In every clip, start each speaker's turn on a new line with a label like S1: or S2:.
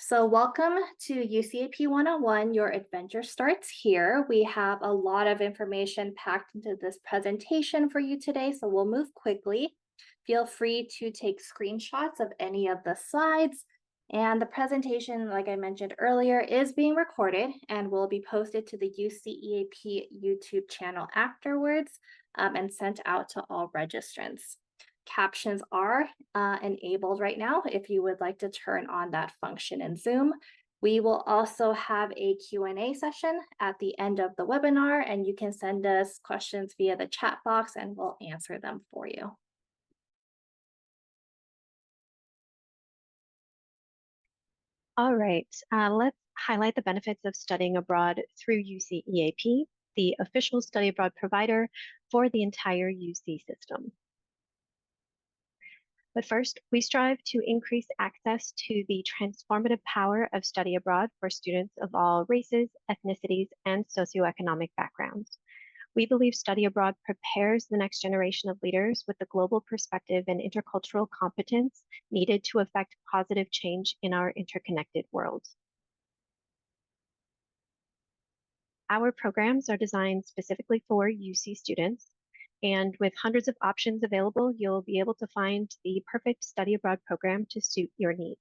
S1: So, welcome to UCAP 101. Your adventure starts here. We have a lot of information packed into this presentation for you today, so we'll move quickly. Feel free to take screenshots of any of the slides. And the presentation, like I mentioned earlier, is being recorded and will be posted to the UCEAP YouTube channel afterwards and sent out to all registrants. Captions are enabled right now if you would like to turn on that function in Zoom. We will also have a Q&A session at the end of the webinar, and you can send us questions via the chat box and we'll answer them for you.
S2: All right, let's highlight the benefits of studying abroad through UCEAP, the official study abroad provider for the entire UC system. But first, we strive to increase access to the transformative power of study abroad for students of all races, ethnicities, and socioeconomic backgrounds. We believe study abroad prepares the next generation of leaders with the global perspective and intercultural competence needed to affect positive change in our interconnected world. Our programs are designed specifically for UC students, and with hundreds of options available, you'll be able to find the perfect study abroad program to suit your needs.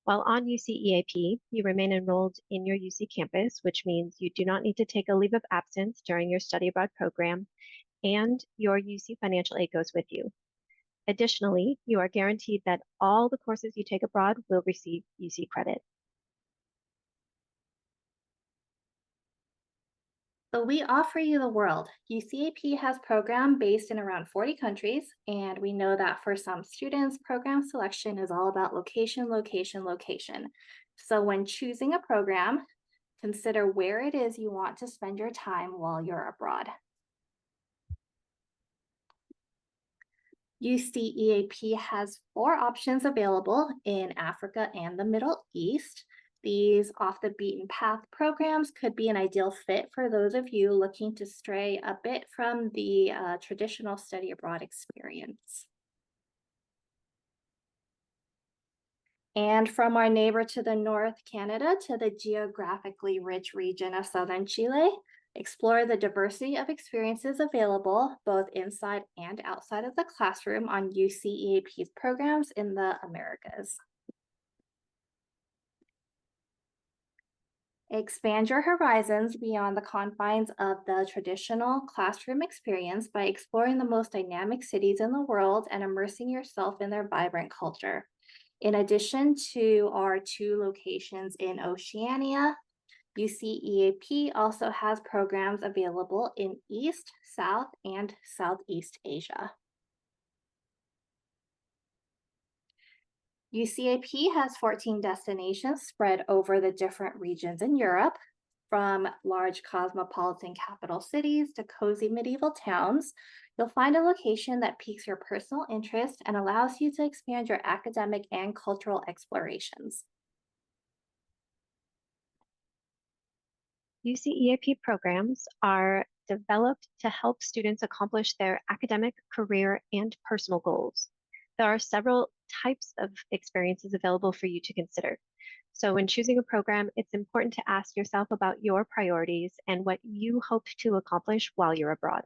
S2: While on UCEAP, you remain enrolled in your UC campus, which means you do not need to take a leave of absence during your study abroad program, and your UC financial aid goes with you. Additionally, you are guaranteed that all the courses you take abroad will receive UC credit.
S1: So we offer you the world. UCAP has programs based in around 40 countries, and we know that for some students, program selection is all about location, location, location. So when choosing a program, consider where it is you want to spend your time while you're abroad. UCEAP has 4 options available in Africa and the Middle East. These off the beaten path programs could be an ideal fit for those of you looking to stray a bit from the traditional study abroad experience. And from our neighbor to the north, Canada, to the geographically rich region of southern Chile, explore the diversity of experiences available both inside and outside of the classroom on UCEAP's programs in the Americas. Expand your horizons beyond the confines of the traditional classroom experience by exploring the most dynamic cities in the world and immersing yourself in their vibrant culture. In addition to our 2 locations in Oceania, UCEAP also has programs available in East, South, and Southeast Asia. UCAP has 14 destinations spread over the different regions in Europe, from large cosmopolitan capital cities to cozy medieval towns. You'll find a location that piques your personal interest and allows you to expand your academic and cultural explorations.
S2: UCEAP programs are developed to help students accomplish their academic, career, and personal goals. There are several types of experiences available for you to consider. So when choosing a program, it's important to ask yourself about your priorities and what you hope to accomplish while you're abroad.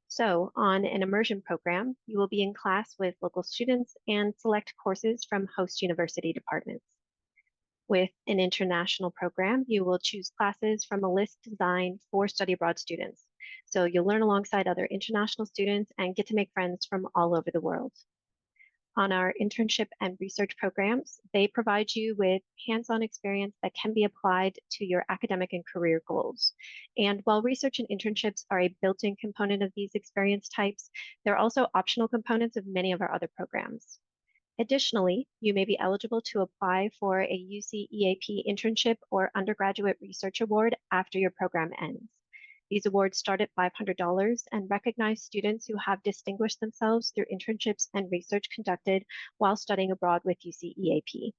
S2: So on an immersion program, you will be in class with local students and select courses from host university departments. With an international program, you will choose classes from a list designed for study abroad students. So you'll learn alongside other international students and get to make friends from all over the world. On our internship and research programs, they provide you with hands-on experience that can be applied to your academic and career goals. And while research and internships are a built-in component of these experience types, they're also optional components of many of our other programs. Additionally, you may be eligible to apply for a UCEAP internship or undergraduate research award after your program ends. These awards start at $500 and recognize students who have distinguished themselves through internships and research conducted while studying abroad with UCEAP.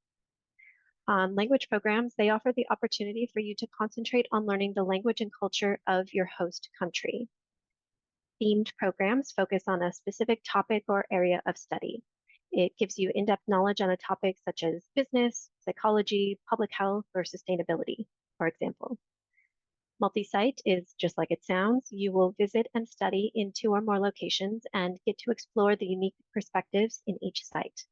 S2: On language programs, they offer the opportunity for you to concentrate on learning the language and culture of your host country. Themed programs focus on a specific topic or area of study. It gives you in-depth knowledge on a topic such as business, psychology, public health, or sustainability, for example. Multi-site is just like it sounds. You will visit and study in 2 or more locations and get to explore the unique perspectives in each site.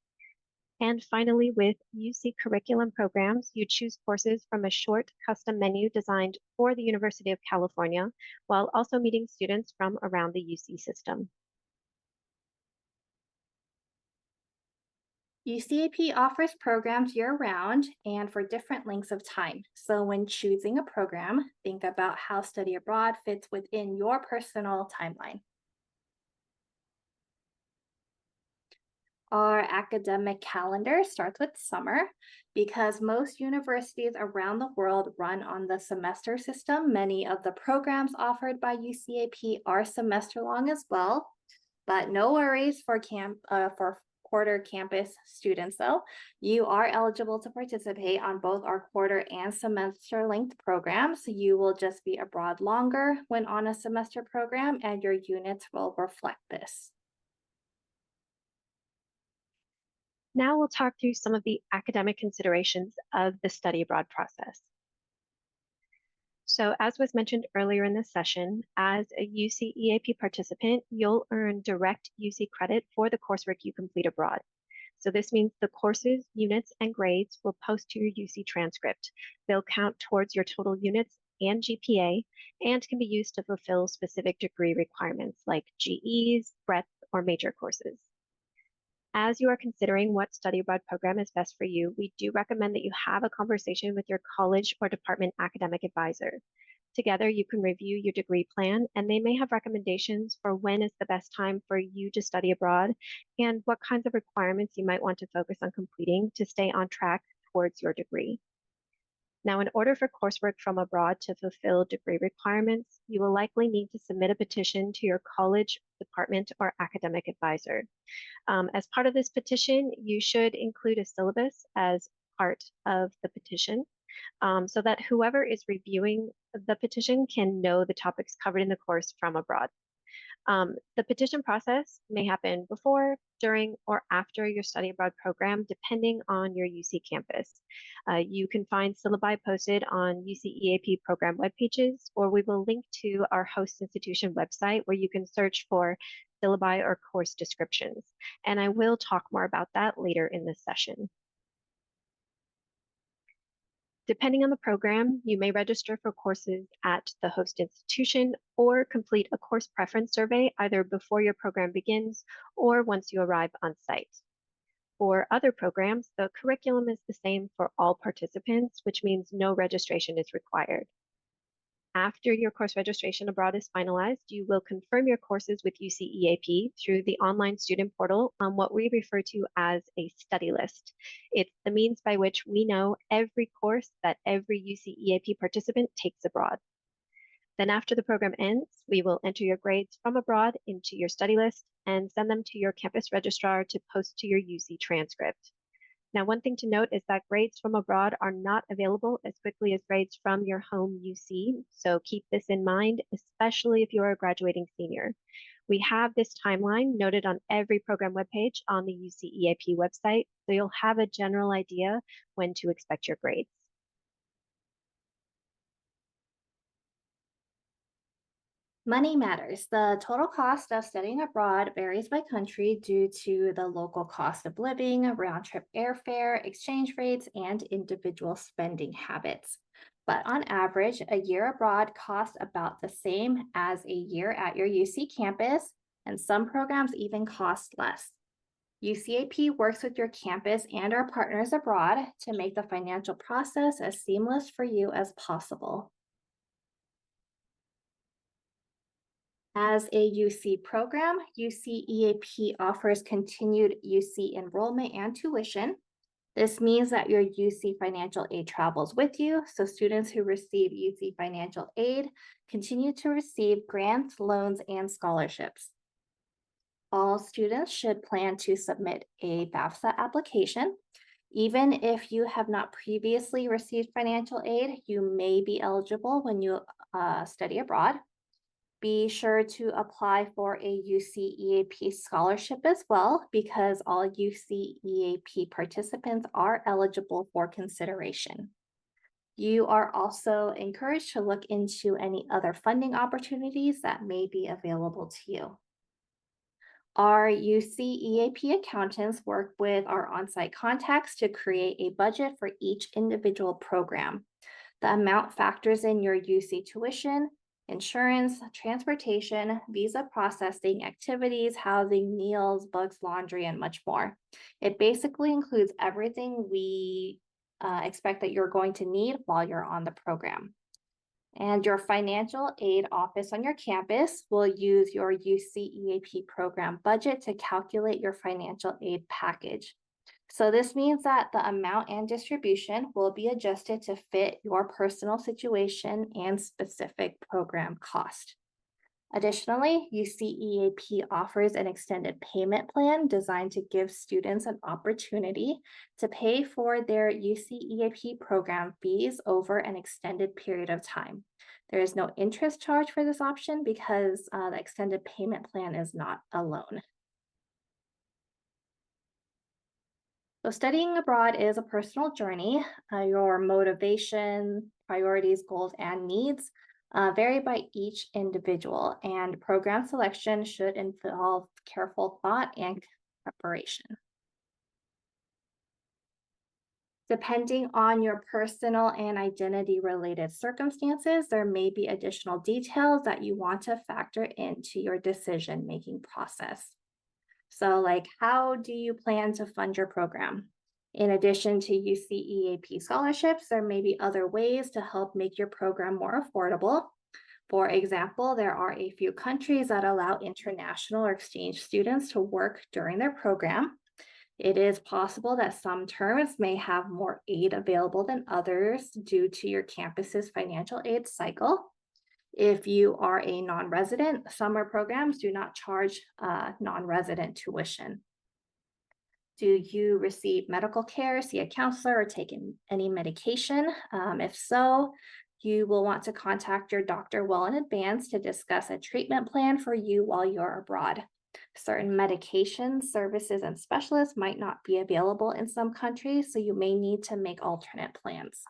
S2: And finally, with UC curriculum programs, you choose courses from a short custom menu designed for the University of California, while also meeting students from around the UC system.
S1: UCAP offers programs year-round and for different lengths of time. So when choosing a program, think about how study abroad fits within your personal timeline. Our academic calendar starts with summer because most universities around the world run on the semester system. Many of the programs offered by UCAP are semester long as well, but no worries for for quarter campus students though. You are eligible to participate on both our quarter and semester length programs. You will just be abroad longer when on a semester program and your units will reflect this.
S2: Now we'll talk through some of the academic considerations of the study abroad process. So as was mentioned earlier in this session, as a UC EAP participant, you'll earn direct UC credit for the coursework you complete abroad. So this means the courses, units, and grades will post to your UC transcript. They'll count towards your total units and GPA and can be used to fulfill specific degree requirements like GEs, breadth, or major courses. As you are considering what study abroad program is best for you, we do recommend that you have a conversation with your college or department academic advisor. Together, you can review your degree plan, and they may have recommendations for when is the best time for you to study abroad and what kinds of requirements you might want to focus on completing to stay on track towards your degree. Now, in order for coursework from abroad to fulfill degree requirements, you will likely need to submit a petition to your college, department, or academic advisor. As part of this petition, you should include a syllabus as part of the petition so that whoever is reviewing the petition can know the topics covered in the course from abroad. The petition process may happen before, during, or after your study abroad program, depending on your UC campus. You can find syllabi posted on UC EAP program web pages, or we will link to our host institution website where you can search for syllabi or course descriptions. And I will talk more about that later in this session. Depending on the program, you may register for courses at the host institution or complete a course preference survey either before your program begins or once you arrive on site. For other programs, the curriculum is the same for all participants, which means no registration is required. After your course registration abroad is finalized, you will confirm your courses with UC EAP through the online student portal on what we refer to as a study list. It's the means by which we know every course that every UC EAP participant takes abroad. Then after the program ends, we will enter your grades from abroad into your study list and send them to your campus registrar to post to your UC transcript. Now, one thing to note is that grades from abroad are not available as quickly as grades from your home UC, so keep this in mind, especially if you are a graduating senior. We have this timeline noted on every program webpage on the UC EAP website, so you'll have a general idea when to expect your grades.
S1: Money matters. The total cost of studying abroad varies by country due to the local cost of living, round trip airfare, exchange rates, and individual spending habits. But on average, a year abroad costs about the same as a year at your UC campus, and some programs even cost less. UCAP works with your campus and our partners abroad to make the financial process as seamless for you as possible. As a UC program, UC EAP offers continued UC enrollment and tuition. This means that your UC financial aid travels with you, so students who receive UC financial aid continue to receive grants, loans, and scholarships. All students should plan to submit a FAFSA application. Even if you have not previously received financial aid, you may be eligible when you study abroad. Be sure to apply for a UCEAP scholarship as well, because all UCEAP participants are eligible for consideration. You are also encouraged to look into any other funding opportunities that may be available to you. Our UCEAP accountants work with our on-site contacts to create a budget for each individual program. The amount factors in your UC tuition, insurance, transportation, visa processing, activities, housing, meals, books, laundry, and much more. It basically includes everything we expect that you're going to need while you're on the program. And your financial aid office on your campus will use your UCEAP program budget to calculate your financial aid package. So this means that the amount and distribution will be adjusted to fit your personal situation and specific program cost. Additionally, UCEAP offers an extended payment plan designed to give students an opportunity to pay for their UCEAP program fees over an extended period of time. There is no interest charge for this option because the extended payment plan is not a loan. So studying abroad is a personal journey. Your motivation, priorities, goals, and needs vary by each individual, and program selection should involve careful thought and preparation. Depending on your personal and identity-related circumstances, there may be additional details that you want to factor into your decision-making process. So, like, how do you plan to fund your program? In addition to UCEAP scholarships, there may be other ways to help make your program more affordable. For example, there are a few countries that allow international or exchange students to work during their program. It is possible that some terms may have more aid available than others due to your campus's financial aid cycle. If you are a non-resident, summer programs do not charge non-resident tuition. Do you receive medical care, see a counselor, or take any medication? If so, you will want to contact your doctor well in advance to discuss a treatment plan for you while you're abroad. Certain medications, services, and specialists might not be available in some countries, so you may need to make alternate plans.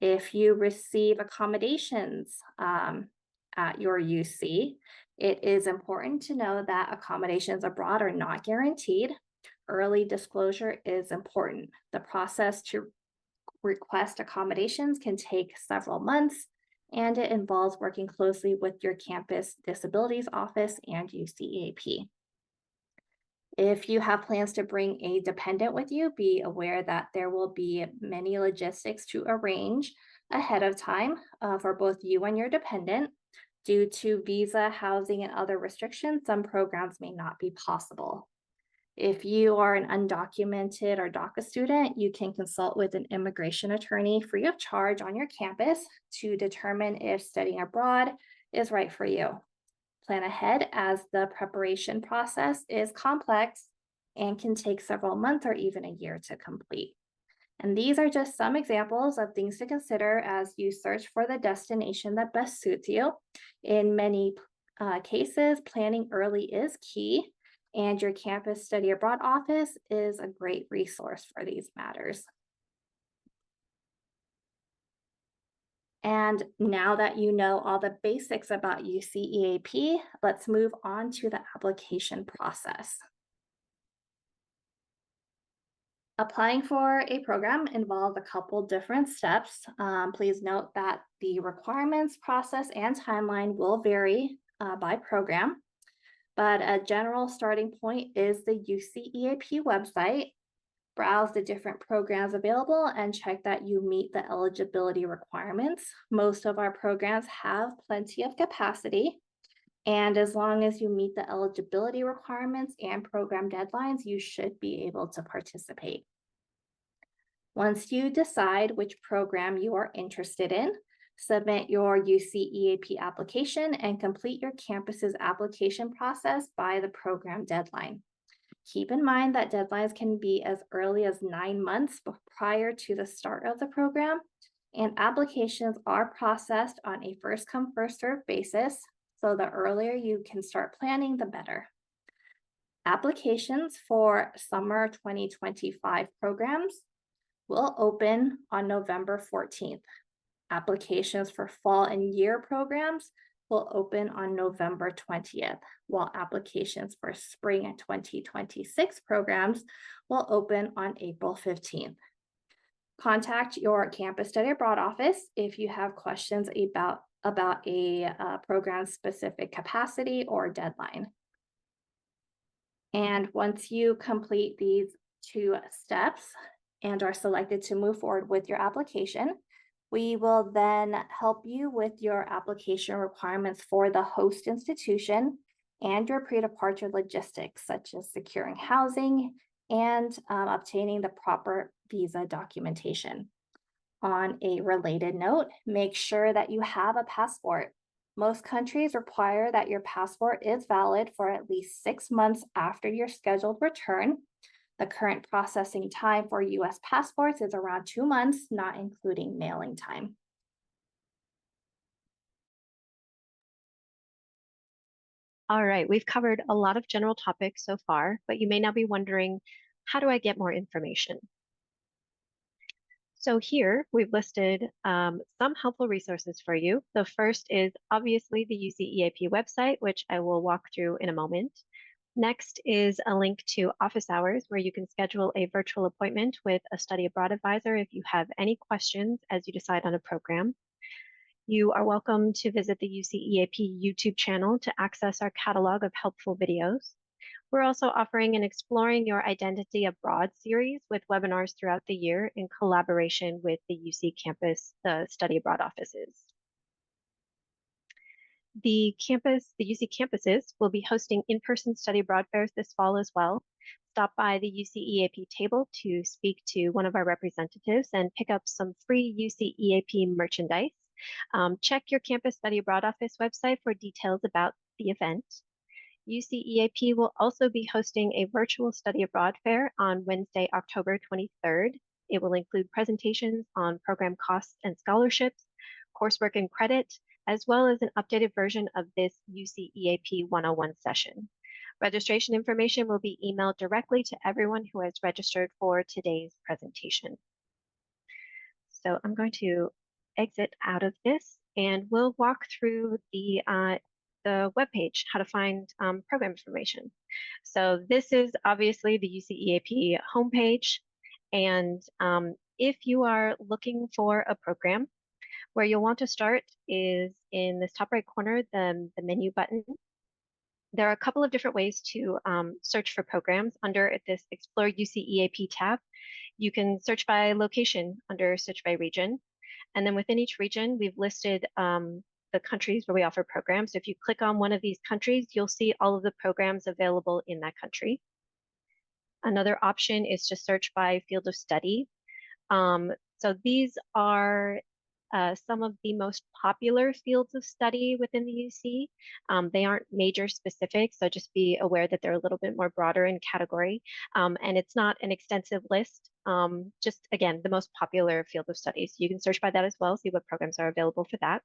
S1: If you receive accommodations at your UC, it is important to know that accommodations abroad are not guaranteed. Early disclosure is important. The process to request accommodations can take several months, and it involves working closely with your campus disabilities office and UCEAP. If you have plans to bring a dependent with you, be aware that there will be many logistics to arrange ahead of time for both you and your dependent. Due to visa, housing, and other restrictions, some programs may not be possible. If you are an undocumented or DACA student, you can consult with an immigration attorney free of charge on your campus to determine if studying abroad is right for you. Plan ahead, as the preparation process is complex and can take several months or even a year to complete. And these are just some examples of things to consider as you search for the destination that best suits you. In many cases, planning early is key, and your campus study abroad office is a great resource for these matters. And now that you know all the basics about UCEAP, let's move on to the application process. Applying for a program involves a couple different steps. Please note that the requirements, process, and timeline will vary by program, but a general starting point is the UCEAP website. Browse the different programs available and check that you meet the eligibility requirements. Most of our programs have plenty of capacity, and as long as you meet the eligibility requirements and program deadlines, you should be able to participate. Once you decide which program you are interested in, submit your UCEAP application and complete your campus's application process by the program deadline. Keep in mind that deadlines can be as early as 9 months prior to the start of the program, and applications are processed on a first come, first served basis. So the earlier you can start planning, the better. Applications for summer 2025 programs will open on November 14th. Applications for fall and year programs will open on November 20th, while applications for spring and 2026 programs will open on April 15th. Contact your campus study abroad office if you have questions about a program specific capacity or deadline. And once you complete these 2 steps and are selected to move forward with your application, we will then help you with your application requirements for the host institution and your pre-departure logistics, such as securing housing and obtaining the proper visa documentation. On a related note, make sure that you have a passport. Most countries require that your passport is valid for at least 6 months after your scheduled return. The current processing time for US passports is around 2 months, not including mailing time.
S2: All right, we've covered a lot of general topics so far, but you may now be wondering, how do I get more information? So here we've listed some helpful resources for you. The first is obviously the UCEAP website, which I will walk through in a moment. Next is a link to office hours where you can schedule a virtual appointment with a study abroad advisor if you have any questions as you decide on a program. You are welcome to visit the UCEAP YouTube channel to access our catalog of helpful videos. We're also offering an Exploring Your Identity Abroad series with webinars throughout the year in collaboration with the UC campus, the study abroad offices. The UC campuses will be hosting in-person study abroad fairs this fall as well. Stop by the UCEAP table to speak to one of our representatives and pick up some free UCEAP merchandise. Check your campus study abroad office website for details about the event. UCEAP will also be hosting a virtual study abroad fair on Wednesday, October 23rd. It will include presentations on program costs and scholarships, coursework and credit, as well as an updated version of this UCEAP 101 session. Registration information will be emailed directly to everyone who has registered for today's presentation. So I'm going to exit out of this and we'll walk through the webpage, how to find program information. So this is obviously the UCEAP homepage. And if you are looking for a program, where you'll want to start is in this top right corner, the menu button. There are a couple of different ways to search for programs under this Explore UCEAP tab. You can search by location under Search by Region. And then within each region, we've listed the countries where we offer programs. So if you click on one of these countries, you'll see all of the programs available in that country. Another option is to search by field of study. So these are some of the most popular fields of study within the UC. They aren't major specific, so just be aware that they're a little bit more broader in category. And it's not an extensive list, just again, the most popular field of studies. You can search by that as well, see what programs are available for that.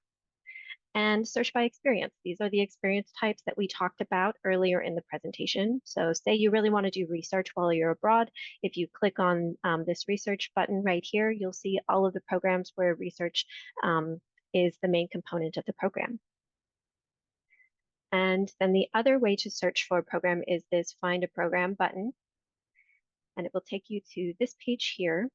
S2: And search by experience. These are the experience types that we talked about earlier in the presentation. So say you really want to do research while you're abroad. If you click on this research button right here, you'll see all of the programs where research is the main component of the program. And then the other way to search for a program is this Find a Program button. And it will take you to this page here.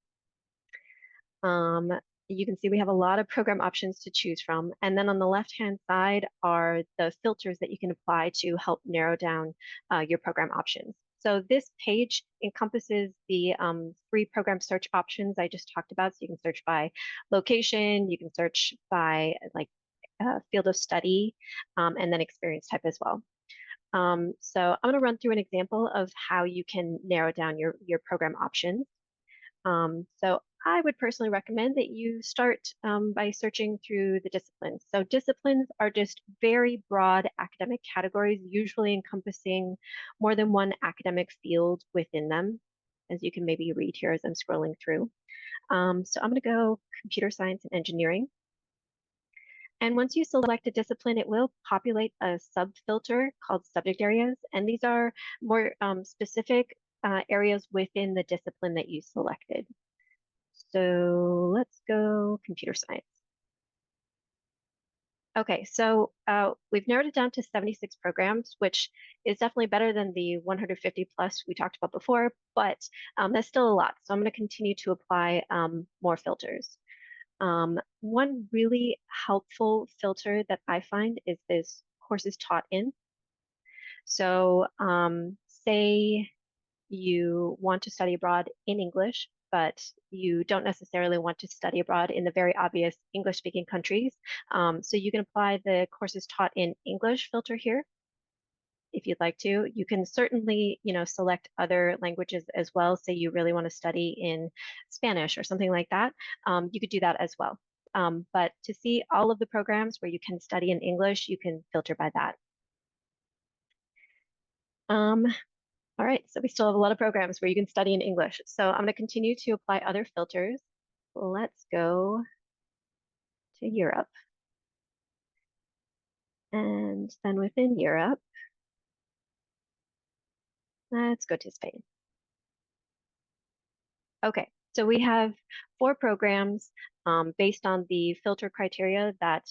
S2: You can see we have a lot of program options to choose from. And then on the left-hand side are the filters that you can apply to help narrow down your program options. So this page encompasses the free program search options I just talked about. So you can search by location, you can search by like field of study, and then experience type as well. So I'm going to run through an example of how you can narrow down your program options. So I would personally recommend that you start by searching through the disciplines. So disciplines are just very broad academic categories, usually encompassing more than one academic field within them, as you can maybe read here as I'm scrolling through. So I'm going to go computer science and engineering. And once you select a discipline, it will populate a sub-filter called subject areas. And these are more specific areas within the discipline that you selected. So let's go computer science. Okay, so we've narrowed it down to 76 programs, which is definitely better than the 150 plus we talked about before, but that's still a lot. So I'm going to continue to apply more filters. One really helpful filter that I find is this courses taught in. So say you want to study abroad in English, but you don't necessarily want to study abroad in the very obvious English-speaking countries. So you can apply the courses taught in English filter here if you'd like to. You can certainly, select other languages as well. Say you really want to study in Spanish or something like that. You could do that as well. But to see all of the programs where you can study in English, you can filter by that. All right, so we still have a lot of programs where you can study in English. So I'm going to continue to apply other filters. Let's go to Europe. And then within Europe, let's go to Spain. Okay, so we have 4 programs based on the filter criteria that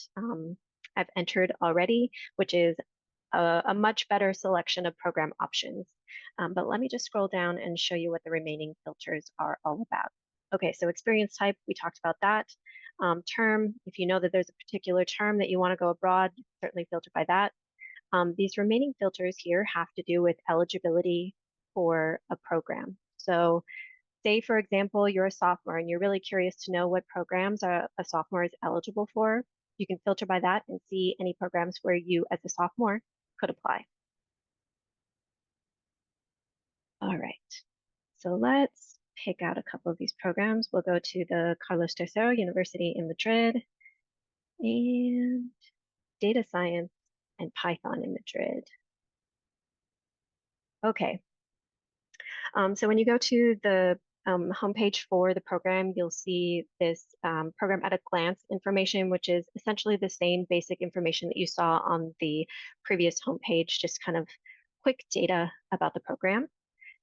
S2: I've entered already, which is a much better selection of program options. But let me just scroll down and show you what the remaining filters are all about. Okay, so experience type, we talked about that. Term, if you know that there's a particular term that you want to go abroad, certainly filter by that. These remaining filters here have to do with eligibility for a program. So say, for example, you're a sophomore and you're really curious to know what programs a sophomore is eligible for. You can filter by that and see any programs where you, as a sophomore, could apply. All right, so let's pick out a couple of these programs. We'll go to the Carlos III University in Madrid and data science and Python in Madrid. Okay, so when you go to the homepage for the program, you'll see this program at a glance information, which is essentially the same basic information that you saw on the previous homepage, just kind of quick data about the program.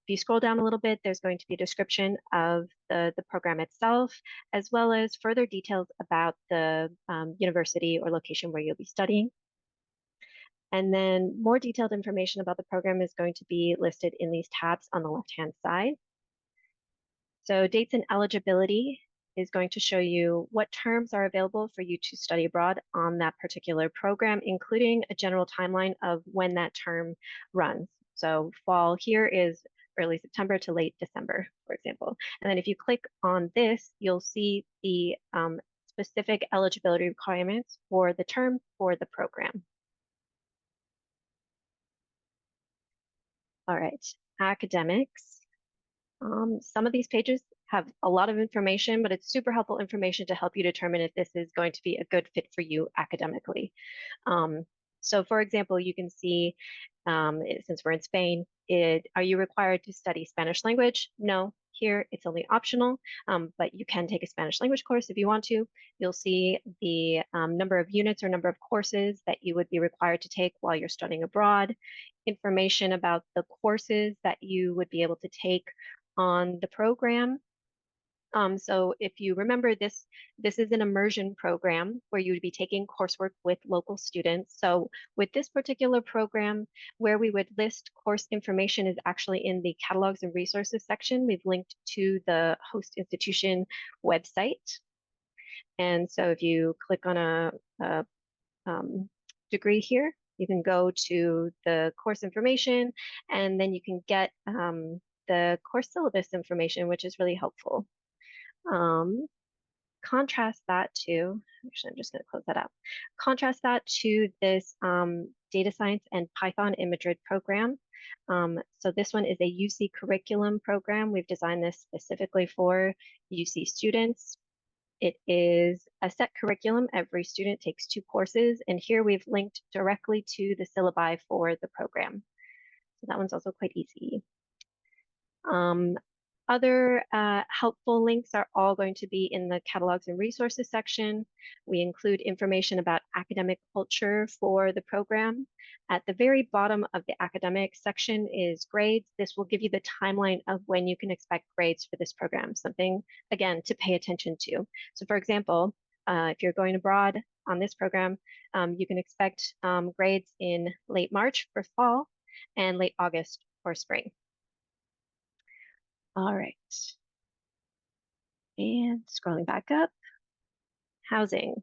S2: If you scroll down a little bit, there's going to be a description of the program itself, as well as further details about the university or location where you'll be studying. And then more detailed information about the program is going to be listed in these tabs on the left-hand side. So dates and eligibility is going to show you what terms are available for you to study abroad on that particular program, including a general timeline of when that term runs. So fall here is early September to late December, for example. And then if you click on this, you'll see the specific eligibility requirements for the term for the program. All right, academics. Some of these pages have a lot of information, but it's super helpful information to help you determine if this is going to be a good fit for you academically. So for example, you can see, since we're in Spain, are you required to study Spanish language? No, here it's only optional, but you can take a Spanish language course if you want to. You'll see the number of units or number of courses that you would be required to take while you're studying abroad, information about the courses that you would be able to take on the program. So if you remember this is an immersion program where you would be taking coursework with local students. So with this particular program, where we would list course information is actually in the catalogs and resources section. We've linked to the host institution website. And so if you click on a degree here, you can go to the course information, and then you can get the course syllabus information, which is really helpful. Contrast that to, actually, I'm just going to close that out. Contrast that to this data science and Python in Madrid program. So this one is a UC curriculum program. We've designed this specifically for UC students. It is a set curriculum. Every student takes 2 courses, and here we've linked directly to the syllabi for the program. So that one's also quite easy. Other helpful links are all going to be in the catalogs and resources section. We include information about academic culture for the program. At the very bottom of the academic section is grades. This will give you the timeline of when you can expect grades for this program, something, again, to pay attention to. So for example, if you're going abroad on this program, you can expect grades in late March for fall and late August for spring. All right. And scrolling back up, housing.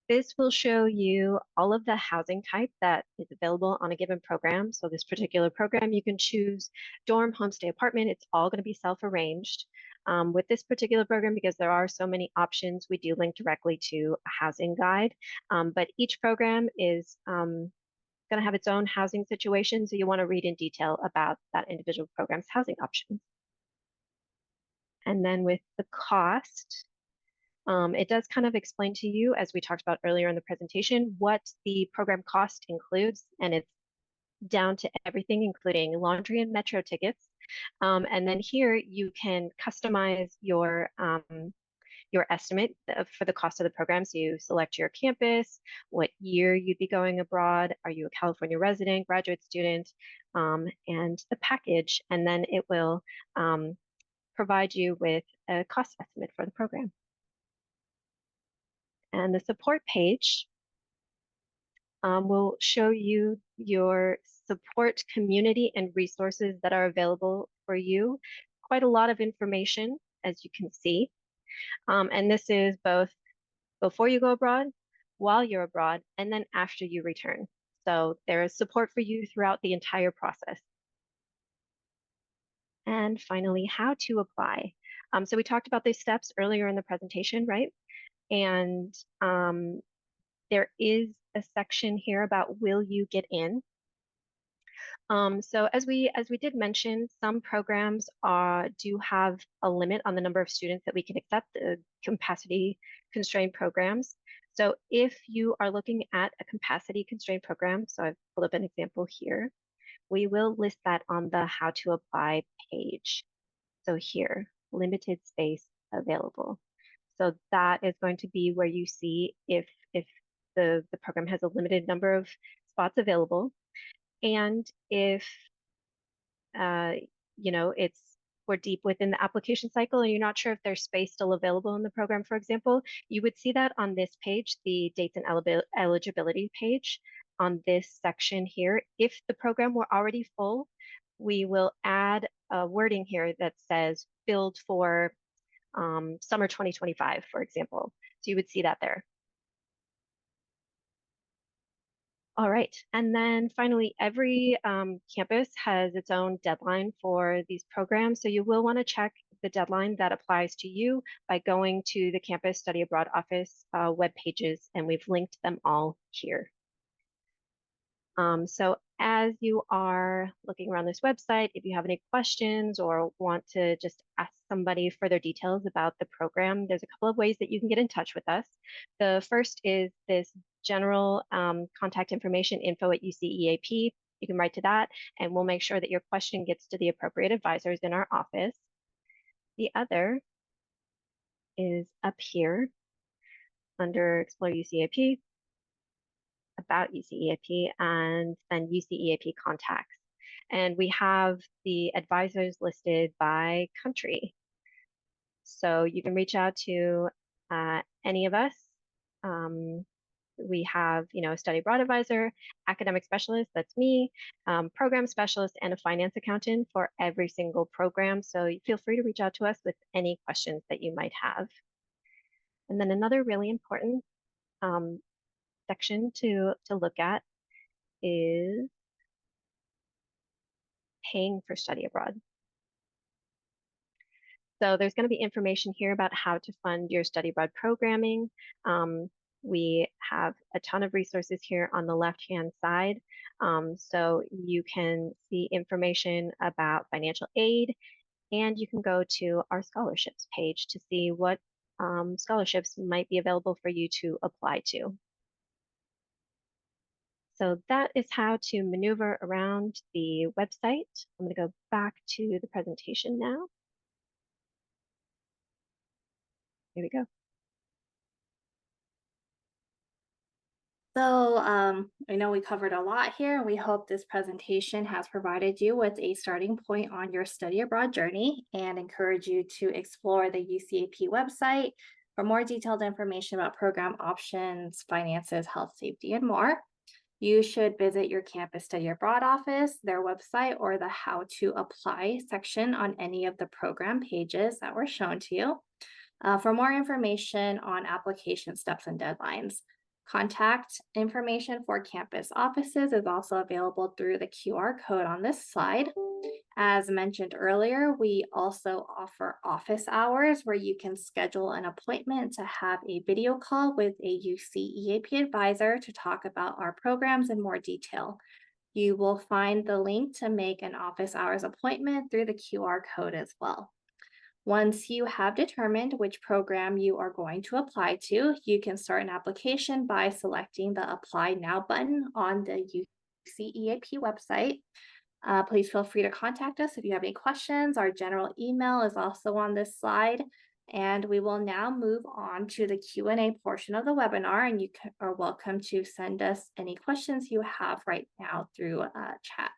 S2: This will show you all of the housing type that is available on a given program. So this particular program, you can choose dorm, homestay, apartment. It's all going to be self-arranged. With this particular program, because there are so many options, we do link directly to a housing guide. But each program is going to have its own housing situation. So you want to read in detail about that individual program's housing options. And then with the cost, it does kind of explain to you, as we talked about earlier in the presentation, what the program cost includes, and it's down to everything, including laundry and metro tickets. And then here you can customize your estimate for the cost of the program. So you select your campus, what year you'd be going abroad, are you a California resident, graduate student, and the package, and then it will provide you with a cost estimate for the program. And the support page will show you your support community and resources that are available for you. Quite a lot of information, as you can see. And this is both before you go abroad, while you're abroad, and then after you return. So there is support for you throughout the entire process. And finally, how to apply. So we talked about these steps earlier in the presentation, right? And there is a section here about will you get in? So as we did mention, some programs do have a limit on the number of students that we can accept, the capacity constrained programs. So if you are looking at a capacity constrained program, so I've pulled up an example here, we will list that on the how to apply page. So here, limited space available. So that is going to be where you see if the program has a limited number of spots available. And if you know, we're deep within the application cycle and you're not sure if there's space still available in the program, for example, you would see that on this page, the dates and eligibility page on this section here. If the program were already full, we will add a wording here that says filled for summer 2025, for example. So you would see that there. All right, and then finally, every campus has its own deadline for these programs. So you will want to check the deadline that applies to you by going to the Campus Study Abroad Office web pages, and we've linked them all here. So as you are looking around this website, if you have any questions or want to just ask somebody further details about the program, there's a couple of ways that you can get in touch with us. The first is this general contact information, info@UCEAP. You can write to that, and we'll make sure that your question gets to the appropriate advisors in our office. The other is up here under Explore UCEAP, about UCEAP, and then UCEAP contacts. And we have the advisors listed by country. So you can reach out to any of us. We have, a study abroad advisor, academic specialist, that's me, program specialist, and a finance accountant for every single program. So feel free to reach out to us with any questions that you might have. And then another really important section to look at is paying for study abroad. So there's going to be information here about how to fund your study abroad programming. We have a ton of resources here on the left-hand side. So you can see information about financial aid, and you can go to our scholarships page to see what scholarships might be available for you to apply to. So that is how to maneuver around the website. I'm going to go back to the presentation now. There we go.
S1: So I know we covered a lot here. We hope this presentation has provided you with a starting point on your study abroad journey and encourage you to explore the UCAP website for more detailed information about program options, finances, health, safety, and more. You should visit your campus study abroad office, their website, or the how to apply section on any of the program pages that were shown to you. For more information on application steps and deadlines. Contact information for campus offices is also available through the QR code on this slide. As mentioned earlier, we also offer office hours where you can schedule an appointment to have a video call with a UCEAP advisor to talk about our programs in more detail. You will find the link to make an office hours appointment through the QR code as well. Once you have determined which program you are going to apply to, you can start an application by selecting the Apply Now button on the UCEAP website. Please feel free to contact us if you have any questions. Our general email is also on this slide. And we will now move on to the Q&A portion of the webinar, and you are welcome to send us any questions you have right now through chat.